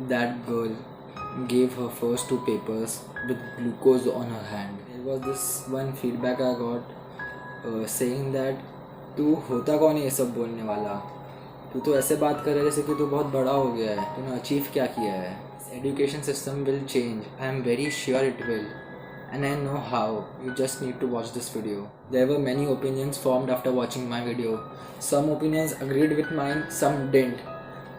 that girl gave her first two papers with glucose on her hand. There was this one feedback I got saying that तू होता कौन है ये सब बोलने वाला, तू तो ऐसे बात कर रहा है जैसे कि तू बहुत बड़ा हो गया है, तूने अचीव क्या किया है. Education system will change. I am very sure it will. And I know how. You just need to watch this video. There were many opinions formed after watching my video. Some opinions agreed with mine, some didn't.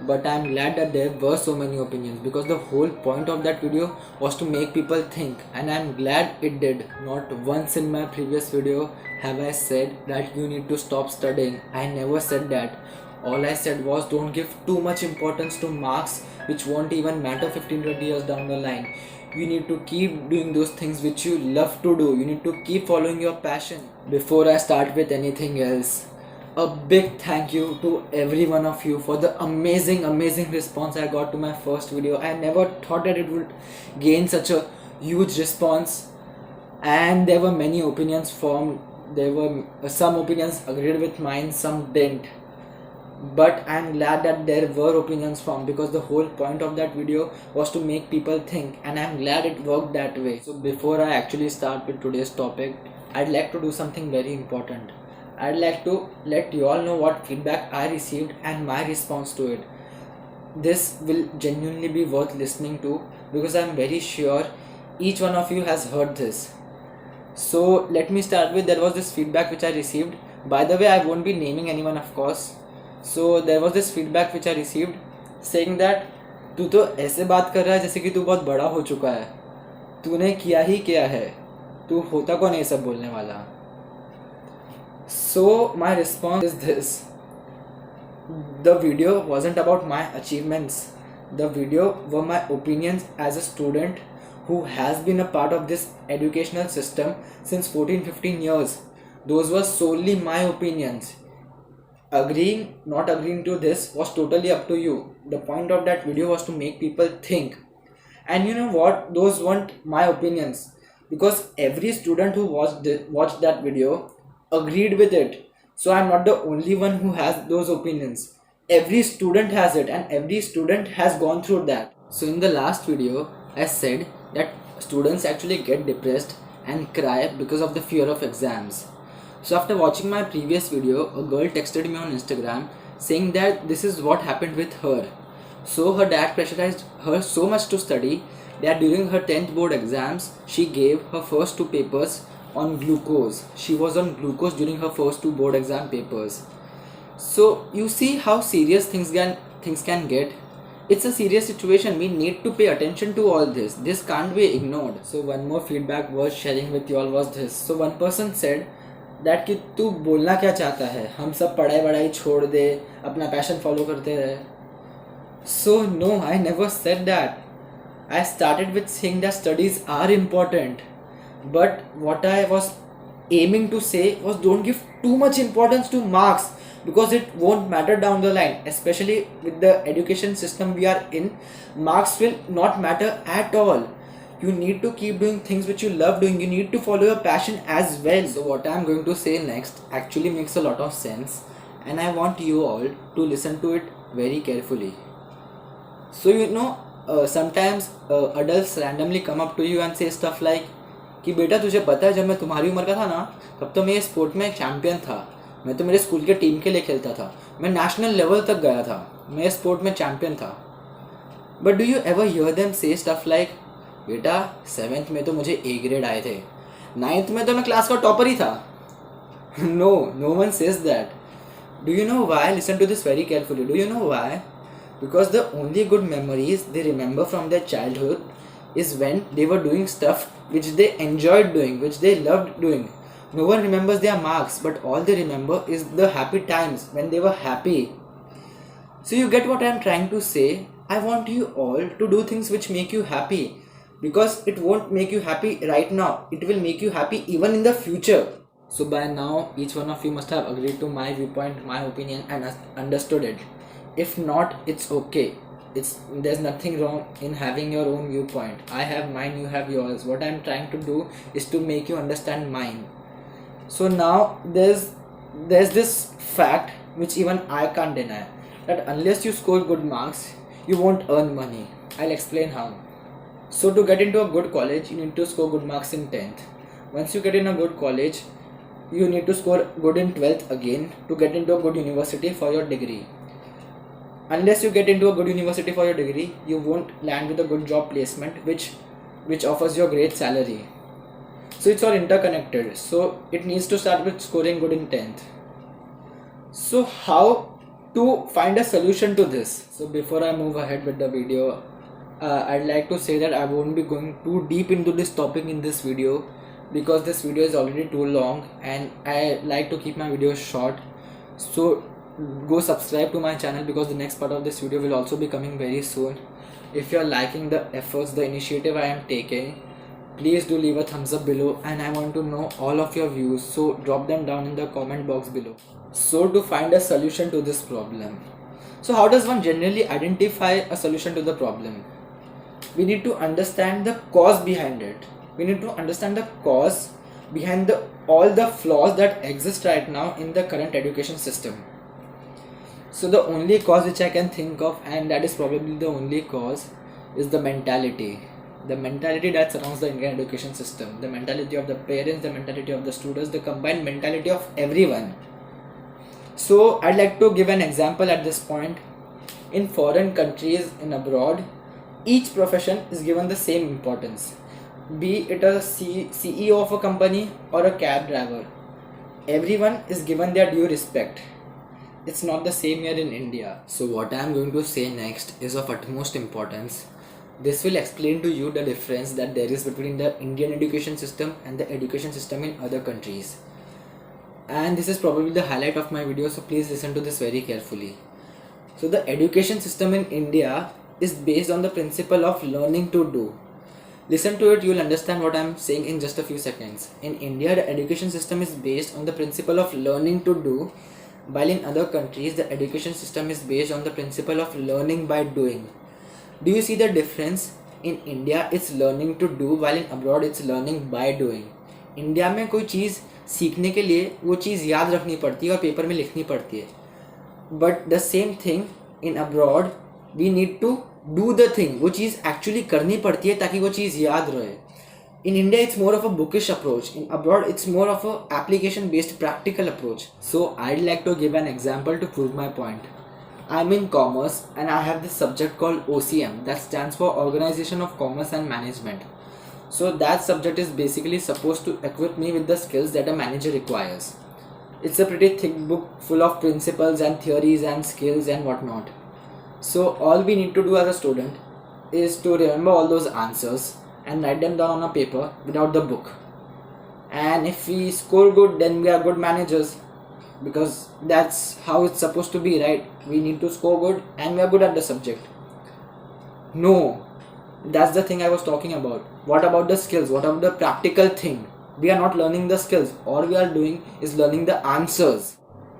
But I am glad that there were so many opinions because the whole point of that video was to make people think, and I am glad it did. Not once in my previous video have I said that you need to stop studying. I never said that. All I said was don't give too much importance to marks which won't even matter 15-20 years down the line. You need to keep doing those things which you love to do. You need to keep following your passion. Before I start with anything else, a big thank you to every one of you for the amazing response I got to my first video. I never thought that it would gain such a huge response, and there were many opinions formed. There were some opinions agreed with mine, some didn't. But I'm glad that there were opinions formed because the whole point of that video was to make people think, and I'm glad it worked that way. So before I actually start with today's topic, I'd like to do something very important. I'd like to let you all know what feedback I received and my response to it. This will genuinely be worth listening to because I'm very sure each one of you has heard this. So let me start with, there was this feedback which I received. By the way, I won't be naming anyone, of course. So there was this feedback which I received saying that तू तो ऐसे बात कर रहा है जैसे कि तू बहुत बड़ा हो चुका है, तूने किया ही क्या है, तू होता कौन है ये सब बोलने वाला. So my response is this: the video wasn't about my achievements. The video were my opinions as a student who has been a part of this educational system since 14-15 years. Those were solely my opinions. Agreeing, not agreeing to this was totally up to you. The point of that video was to make people think. And you know what? Those weren't my opinions because every student who watched that video agreed with it. So I'm not the only one who has those opinions. Every student has it, and every student has gone through that. So in the last video, I said that students actually get depressed and cry because of the fear of exams. So after watching my previous video, a girl texted me on Instagram saying that this is what happened with her. So her dad pressurized her so much to study that during her 10th board exams, she gave her first two papers on glucose. She was on glucose during her first two board exam papers. So you see how serious things can get. It's a serious situation. We need to pay attention to all this. This can't be ignored. So one more feedback worth sharing with you all was this. So one person said that कि तू बोलना क्या चाहता है, हम सब पढ़ाई छोड़ दे, अपना पैशन फॉलो करते रहे. So no, I never said that. I started with saying that studies are important. But what I was aiming to say was don't give too much importance to marks because it won't matter down the line. Especially with the education system we are in, marks will not matter at all. You need to keep doing things which you love doing. You need to follow your passion as well. So what I'm going to say next actually makes a lot of sense, and I want you all to listen to it very carefully. So you know, sometimes adults randomly come up to you and say stuff like कि बेटा तुझे पता है जब मैं तुम्हारी उम्र का था ना, तब तो मैं स्पोर्ट में एक चैम्पियन था, मैं तो मेरे स्कूल के टीम के लिए खेलता था, मैं नेशनल लेवल तक गया था, मैं स्पोर्ट में चैम्पियन था. But do you ever hear them से स्टफ लाइक बेटा 7th में तो मुझे A ग्रेड आए थे, 9th में तो मैं क्लास का टॉपर ही था. No one says that. Do you know why? Listen to this very carefully. Do you know why? Because the only good memories they remember from their childhood is when they were doing stuff which they enjoyed doing, which they loved doing. No one remembers their marks, but all they remember is the happy times when they were happy. So you get what I am trying to say? I want you all to do things which make you happy, because it won't make you happy right now. It will make you happy even in the future. So by now, each one of you must have agreed to my viewpoint, my opinion, and understood it. If not, it's okay. There's nothing wrong in having your own viewpoint. I have mine, you have yours. What I'm trying to do is to make you understand mine. So now there's this fact which even I can't deny, that unless you score good marks, you won't earn money. I'll explain how. So to get into a good college, you need to score good marks in 10th. Once you get in a good college, you need to score good in 12th again to get into a good university for your degree. Unless you get into a good university for your degree, you won't land with a good job placement which offers you a great salary. So it's all interconnected. So it needs to start with scoring good in 10th. So how to find a solution to this? So before I move ahead with the video, I'd like to say that I won't be going too deep into this topic in this video because this video is already too long and I like to keep my videos short. So go subscribe to my channel because the next part of this video will also be coming very soon. If you are liking the efforts, the initiative I am taking, please do leave a thumbs up below, and I want to know all of your views, so drop them down in the comment box below. So to find a solution to this problem. So how does one generally identify a solution to the problem? We need to understand the cause behind it. We need to understand the cause behind all the flaws that exist right now in the current education system. So the only cause which I can think of, and that is probably the only cause, is the mentality. The mentality that surrounds the Indian education system. The mentality of the parents, the mentality of the students, the combined mentality of everyone. So I'd like to give an example at this point. In foreign countries, in abroad, each profession is given the same importance. Be it a CEO of a company or a cab driver. Everyone is given their due respect. It's not the same here in India. So what I am going to say next is of utmost importance. This will explain to you the difference that there is between the Indian education system and the education system in other countries. And this is probably the highlight of my video, so please listen to this very carefully. So the education system in India is based on the principle of learning to do. Listen to it, you will understand what I am saying in just a few seconds. In India, the education system is based on the principle of learning to do, while in other countries, the education system is based on the principle of learning by doing. Do you see the difference? In India, it's learning to do, while in abroad, it's learning by doing. India में कोई चीज़ सीखने के लिए वो चीज़ याद रखनी पड़ती है और पेपर में लिखनी पड़ती है. But the same thing in abroad, we need to do the thing. वो चीज़ एक्चुअली करनी पड़ती है ताकि वो चीज़ याद रहे. In India, it's more of a bookish approach. In abroad, it's more of a application-based practical approach. So I'd like to give an example to prove my point. I'm in commerce and I have this subject called OCM, that stands for Organization of Commerce and Management. So that subject is basically supposed to equip me with the skills that a manager requires. It's a pretty thick book full of principles and theories and skills and whatnot. So all we need to do as a student is to remember all those answers and write them down on a paper without the book. And if we score good, then we are good managers, because that's how it's supposed to be, right? We need to score good and we are good at the subject. No, that's the thing I was talking about. What about the skills? What about the practical thing? We are not learning the skills. All we are doing is learning the answers.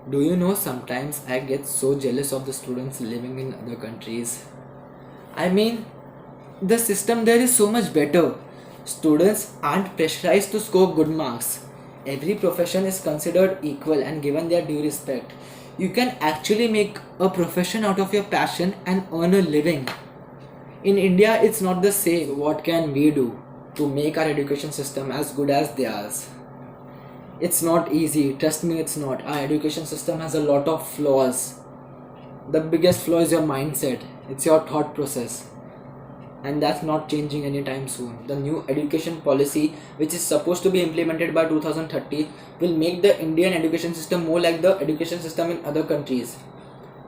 Do you know, sometimes I get so jealous of the students living in other countries. I mean, the system there is so much better. Students aren't pressurized to score good marks. Every profession is considered equal and given their due respect. You can actually make a profession out of your passion and earn a living. In India, it's not the same. So what can we do to make our education system as good as theirs? It's not easy. Trust me, it's not. Our education system has a lot of flaws. The biggest flaw is your mindset. It's your thought process. And that's not changing anytime soon. The new education policy, which is supposed to be implemented by 2030, will make the Indian education system more like the education system in other countries.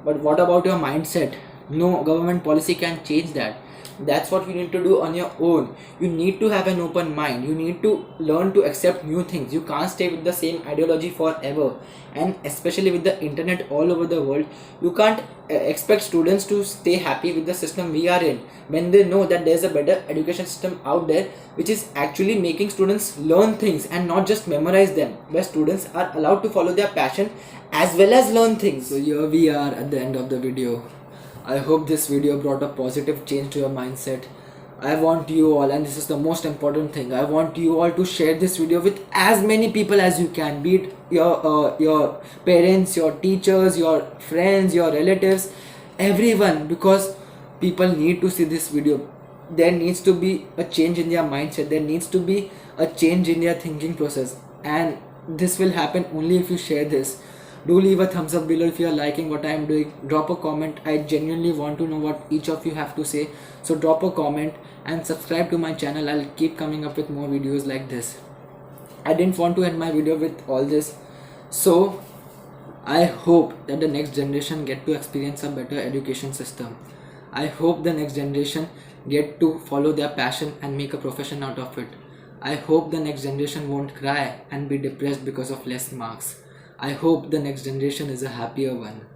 But what about your mindset? No government policy can change that. That's what you need to do on your own. You need to have an open mind. You need to learn to accept new things. You can't stay with the same ideology forever. And especially with the internet all over the world, you can't expect students to stay happy with the system we are in when they know that there's a better education system out there which is actually making students learn things and not just memorize them, where students are allowed to follow their passion as well as learn things. So here we are at the end of the video. I hope this video brought a positive change to your mindset. I want you all, and this is the most important thing, I want you all to share this video with as many people as you can, be it your parents, your teachers, your friends, your relatives, everyone, because People need to see this video. There needs to be a change in their mindset, there needs to be a change in their thinking process, and this will happen only if you share this. Do leave a thumbs up below if you are liking what I am doing. Drop a comment. I genuinely want to know what each of you have to say, so drop a comment and subscribe to my channel. I'll keep coming up with more videos like this. I didn't want to end my video with all this, so I hope that the next generation get to experience a better education system. I hope the next generation get to follow their passion and make a profession out of it. I hope the next generation won't cry and be depressed because of less marks. I hope the next generation is a happier one.